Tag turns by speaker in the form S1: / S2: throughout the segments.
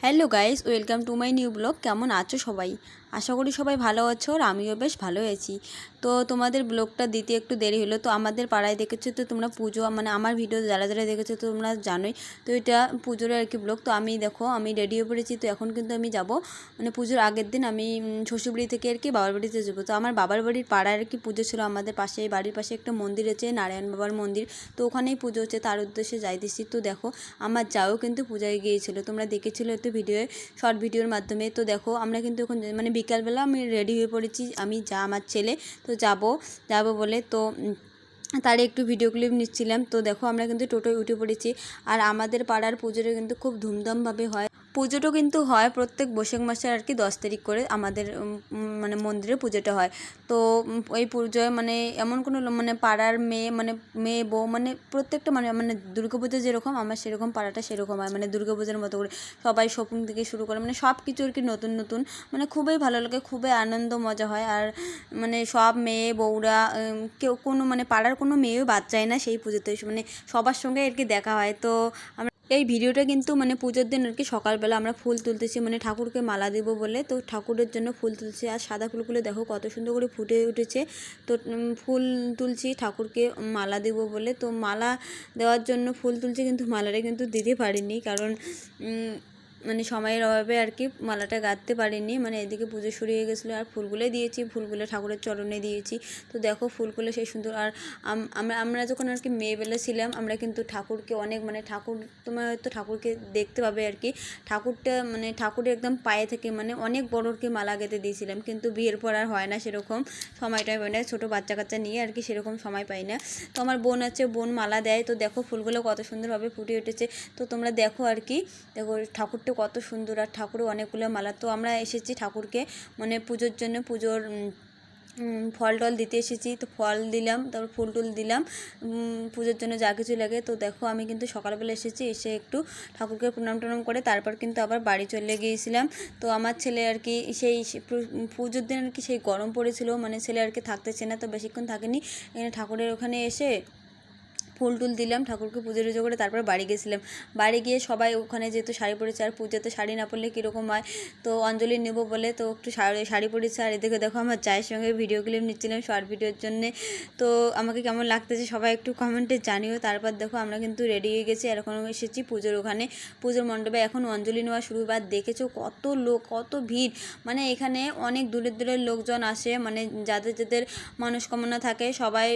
S1: Hello guys, welcome to my new blog. কেমন আছো সবাই? আশা করি সবাই ভালো আছো আর আমিও বেশ ভালো আছি। তো তোমাদের ব্লগটা দিতে একটু দেরি হলো। তো আমাদের পাড়ায় দেখেছো তো তোমরা পুজো, মানে আমার ভিডিও যারা যারা দেখেছো তো তোমরা জানোই। তো এটা পুজোর আর কি ব্লগ। তো আমি দেখো আমি রেডি হয়ে পড়েছি। তো এখন কিন্তু আমি যাব, মানে পুজোর আগের দিন আমি শ্বশুরবাড়ি থেকে আর কি বাবার বাড়িতে যাবো। তো আমার বাবার বাড়ির পাড়ায় আর কি পুজো ছিল। আমাদের পাশে, বাড়ির পাশে একটা মন্দির আছে, নারায়ণ বাবার মন্দির। তো ওখানেই পুজো হচ্ছে, তার উদ্দেশ্যে যাইতেছি। তো দেখো আমার যাও কিন্তু পূজায় গিয়েছিল, তোমরা দেখেছিলো একটু ভিডিওয়ে, শর্ট ভিডিওর মাধ্যমে। তো দেখো আমরা কিন্তু এখন মানে বিকালবেলা আমি রেডি হয়ে পড়েছি, আমি আমার ছেলে। তো যাব বলে তো তার একটু ভিডিও ক্লিপ নিচ্ছিলাম। তো দেখো আমরা কিন্তু টোটোয় উঠে পড়েছি। আর আমাদের পাড়ার পুজোটা কিন্তু খুব ধুমধামভাবে হয়। পুজোটা কিন্তু হয় প্রত্যেক বৈশাখ মাসের আর কি 10 তারিখ করে আমাদের মানে মন্দিরে পুজোটা হয়। তো ওই পুজোয় মানে এমন কোনো মানে পাড়ার মেয়ে, মানে মেয়ে বউ, মানে প্রত্যেকটা মানে মানে দুর্গাপুজো যেরকম আমার সেরকম পাড়াটা সেরকম হয়, মানে দুর্গাপুজোর মতো করে সবাই শপিং থেকে শুরু করে মানে সব কিছু আর কি নতুন নতুন, মানে খুবই ভালো লাগে, খুবই আনন্দ মজা হয়। আর মানে সব মেয়ে বউরা কেউ কোনো মানে পাড়ার কোনো মেয়েও বাদ যায় না সেই পুজোতে, মানে সবার সঙ্গে আর কি দেখা হয়। তো এই ভিডিওটা কিন্তু মানে পুজোর দিন আর কি সকালবেলা আমরা ফুল তুলতেছি, মানে ঠাকুরকে মালা দেব বলে। তো ঠাকুরের জন্য ফুল তুলছি, আর সাদা ফুলগুলো দেখো কত সুন্দর করে ফুটে উঠেছে। তো ফুল তুলছি ঠাকুরকে মালা দেব বলে। তো মালা দেওয়ার জন্য ফুল তুলছি, কিন্তু মালাটা কিন্তু দিতে পারিনি, কারণ মানে সময়ের অভাবে আর কি মালাটা গাঁথতে পারিনি। মানে এদিকে পুজো শুরু হয়ে গেছিলো, আর ফুলগুলো দিয়েছি, ফুলগুলো ঠাকুরের চরণে দিয়েছি। তো দেখো ফুলগুলো সেই সুন্দর। আর আমরা যখন আর কি মেয়েবেলা ছিলাম, আমরা কিন্তু ঠাকুরকে অনেক, মানে ঠাকুর তোমার হয়তো ঠাকুরকে দেখতে পাবে আর কি, ঠাকুরটা মানে ঠাকুরের একদম পায়ে থেকে মানে অনেক বড় আর কি মালা গেঁথে দিয়েছিলাম। কিন্তু বিয়ের পর আর হয় না সেরকম, সময়টাই হয় না, ছোটো বাচ্চা কাচ্চা নিয়ে আর কি সেরকম সময় পাই না। তো আমার বোন আছে, বোন মালা দেয়। তো দেখো ফুলগুলো কত সুন্দরভাবে ফুটে উঠেছে। তো তোমরা দেখো আর কি, দেখো ঠাকুরটা কত সুন্দর, আর ঠাকুরও অনেকগুলো মালা। তো আমরা এসেছি ঠাকুরকে মানে পুজোর জন্য, পুজোর ফল টল দিতে এসেছি। তো ফল দিলাম, তারপর ফুল টুল দিলাম পুজোর জন্য যা কিছু লাগে। তো দেখো আমি কিন্তু সকালবেলা এসেছি, এসে একটু ঠাকুরকে প্রণাম টনাম করে তারপর কিন্তু আবার বাড়ি চলে গিয়েছিলাম। তো আমার ছেলে আর কি সেই পুজোর দিন আর কি সেই গরম পড়েছিল, মানে ছেলে আর কি থাকতেছে না, তো বেশিক্ষণ থাকেনি। এখানে ঠাকুরের ওখানে এসে ফুল টুল দিলাম, ঠাকুরকে পুজো টুজো করে তারপর বাড়ি গেছিলাম। বাড়ি গিয়ে সবাই ওখানে যেহেতু শাড়ি পরেছে, আর পুজোতে শাড়ি না পরলে কীরকম হয়, তো অঞ্জলি নেব বলে তো একটু শাড়ি পরেছে। আর এদিকে দেখো আমার চায়ের সঙ্গে ভিডিও ক্লিপ নিচ্ছিলাম শর্ট ভিডিওর জন্যে। তো আমাকে কেমন লাগতেছে সবাই একটু কমেন্টে জানিও। তারপর দেখো আমরা কিন্তু রেডি হয়ে গেছি, আর এখন এসেছি পুজোর ওখানে, পুজোর মণ্ডপে। এখন অঞ্জলি নেওয়া শুরু। বা দেখেছো কত লোক, কত ভিড়, মানে এখানে অনেক দূরের দূরের লোকজন আসে, মানে যাদের যাদের মনস্কামনা থাকে সবাই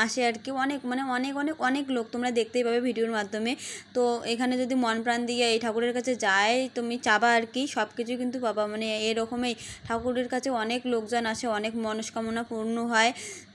S1: আসে আর কি। অনেক মানে অনেক অনেক অনেক লোক তোমরা দেখতেই পাবে ভিডিওর মাধ্যমে। তো এখানে যদি মন প্রাণ দিয়ে এই ঠাকুরের কাছে যায়, তুমি চাবা আর কি সব কিছু কিন্তু পাবা, মানে এরকমই ঠাকুরের কাছে অনেক লোকজন আসে, অনেক মনস্কামনা পূর্ণ হয়।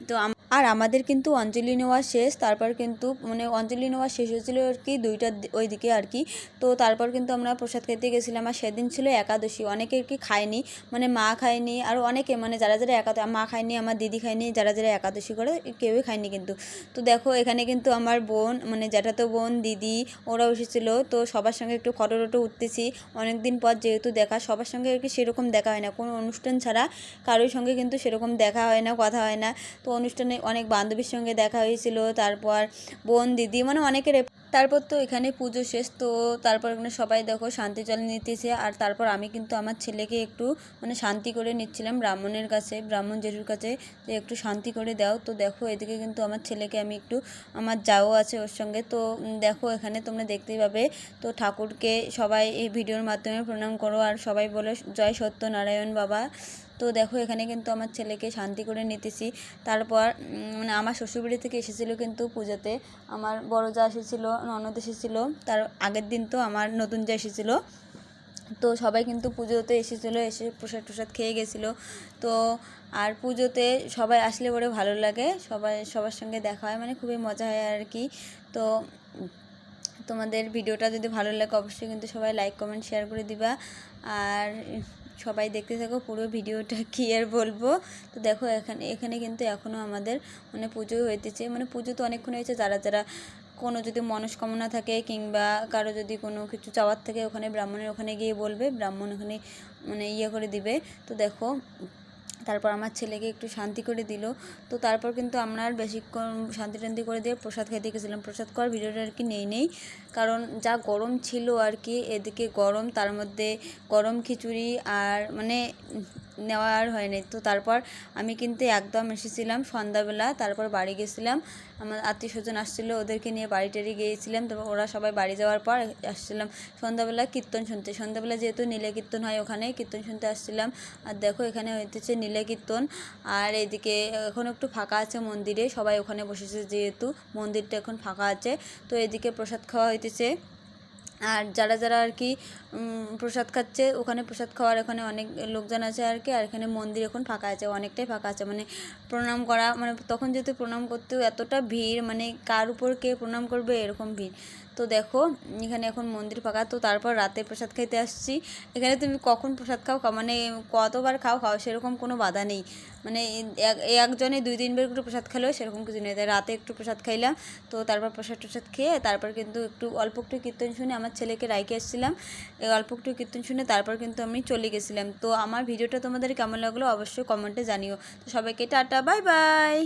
S1: তো আর আমাদের কিন্তু অঞ্জলি নেওয়া শেষ, তারপর কিন্তু মানে অঞ্জলি নেওয়া শেষ হয়েছিল আর কি 2টার ওই দিকে আর কি। তো তারপর কিন্তু আমরা প্রসাদ খেতে গেছিলাম। আর সেদিন ছিল একাদশী, অনেকে আর কি খায়নি, মানে মা খায়নি, আর অনেকে মানে যারা যারা মা খায়নি, আমার দিদি খায়নি, যারা যারা একাদশী করে কেউই খায়নি কিন্তু। তো দেখো এখানে কিন্তু আমার বোন, মানে জ্যাঠাতো বোন, দিদি, ওরাও এসেছিলো। তো সবার সঙ্গে একটু ফটো টটো উঠতেছি, অনেক দিন পর যেহেতু দেখা, সবার সঙ্গে আর কি সেরকম দেখা হয় না, কোনো অনুষ্ঠান ছাড়া কারোর সঙ্গে কিন্তু সেরকম দেখা হয় না, কথা হয় না। তো অনুষ্ঠানে অনেক বান্ধবীর সঙ্গে দেখা হয়েছিল, তারপর বোন, দিদি, মানে অনেকের। তারপর তো এখানে পুজো শেষ। তো তারপর এখানে সবাই দেখো শান্তি জল নিতেছে। আর তারপর আমি কিন্তু আমার ছেলেকে একটু মানে শান্তি করে নিচ্ছিলাম ব্রাহ্মণের কাছে, ব্রাহ্মণ জেঠুর কাছে, যে একটু শান্তি করে দাও। তো দেখো এদিকে কিন্তু আমার ছেলেকে আমি একটু, আমার যাও আছে ওর সঙ্গে। তো দেখো এখানে তোমরা দেখতেই পাবে। তো ঠাকুরকে সবাই এই ভিডিওর মাধ্যমে প্রণাম করো, আর সবাই বলো জয় সত্যনারায়ণ বাবা। তো দেখো এখানে কিন্তু আমার ছেলেকে শান্তি করে নিতেছি। তারপর মানে আমার শ্বশুরবাড়ি থেকে এসেছিলো কিন্তু পুজোতে, আমার বড় যা এসেছিলো, ননদ এসেছিলো, তার আগের দিন তো আমার নতুন যা এসেছিলো। তো সবাই কিন্তু পুজোতে এসেছিলো, এসে প্রসাদ টসাদ খেয়ে গেছিলো। তো আর পুজোতে সবাই আসলে পরে ভালো লাগে, সবার সঙ্গে দেখা হয়, মানে খুবই মজা হয় আর কি। তো তোমাদের ভিডিওটা যদি ভালো লাগে অবশ্যই কিন্তু সবাই লাইক কমেন্ট শেয়ার করে দিবা। আর সবাই দেখতে থাকো পুরো ভিডিওটা, কি আর বলবো। তো দেখো এখানে কিন্তু এখনও আমাদের মানে পুজো হইতেছে, মানে পুজো তো অনেকক্ষণ হয়েছে। যারা যারা কোনো যদি মনস্কামনা থাকে, কিংবা কারো যদি কোনো কিছু চাওয়ার থাকে, ওখানে ব্রাহ্মণের ওখানে গিয়ে বলবে, ব্রাহ্মণ ওখানে মানে ইয়ে করে দিবে। তো দেখো তারপর আমার ছেলেকে একটু শান্তি করে দিল। তো তারপর কিন্তু আমরা আর বেশিক্ষণ শান্তি টান্তি করে দিয়ে প্রসাদ খাইতে গেছিলাম। প্রসাদ খাওয়ার ভিডিওটা আর কি নেই কারণ যা গরম ছিল আর কি, এদিকে গরম, তার মধ্যে গরম খিচুড়ি আর মানে নেওয়া আর হয়নি। তো তারপর আমি কিন্তু একদম এসেছিলাম সন্ধ্যাবেলা, তারপর বাড়ি গেছিলাম। আমার আত্মীয় স্বজন আসছিলো, ওদেরকে নিয়ে বাড়ি টাড়ি গিয়েছিলাম। তারপর ওরা সবাই বাড়ি যাওয়ার পর আসছিলাম সন্ধ্যাবেলা কীর্তন শুনতে। সন্ধ্যাবেলা যেহেতু নীলা কীর্তন হয়, ওখানে কীর্তন শুনতে আসছিলাম। আর দেখো এখানে হইতেছে নীলা কীর্তন। আর এদিকে এখন একটু ফাঁকা আছে মন্দিরে, সবাই ওখানে বসেছে যেহেতু মন্দিরটা এখন ফাঁকা আছে। তো এদিকে প্রসাদ খাওয়া হইতেছে। আর যারা যারা আর কি প্রসাদ খাচ্ছে, ওখানে প্রসাদ খাওয়ার এখানে অনেক লোকজন আছে আর কি। আর এখানে মন্দির এখন ফাঁকা আছে, অনেকটাই ফাঁকা আছে, মানে প্রণাম করা, মানে তখন যেহেতু প্রণাম করতেও এতটা ভিড়, মানে কার উপর কে প্রণাম করবে এরকম ভিড়। তো দেখো এখানে এখন মন্দির ফাঁকা। তো তারপর রাতে প্রসাদ খাইতে আসছি। এখানে তুমি কখন প্রসাদ খাও মানে কতবার খাও সেরকম কোনো বাধা নেই, মানে একজনে 2-3 বার করে প্রসাদ খেলেও সেরকম কিছু নেই। তাই রাতে একটু প্রসাদ খাইলাম। তো তারপর প্রসাদ খেয়ে তারপর কিন্তু অল্প একটু কীর্তন শুনে আমার ছেলেকে রাইখে এসেছিলাম। এই অল্প একটু কীর্তন শুনে তারপর কিন্তু আমি চলে গেছিলাম। তো আমার ভিডিওটা তোমাদের কেমন লাগলো অবশ্যই কমেন্টে জানিও। তো সবাইকে টাটা, বাই বাই।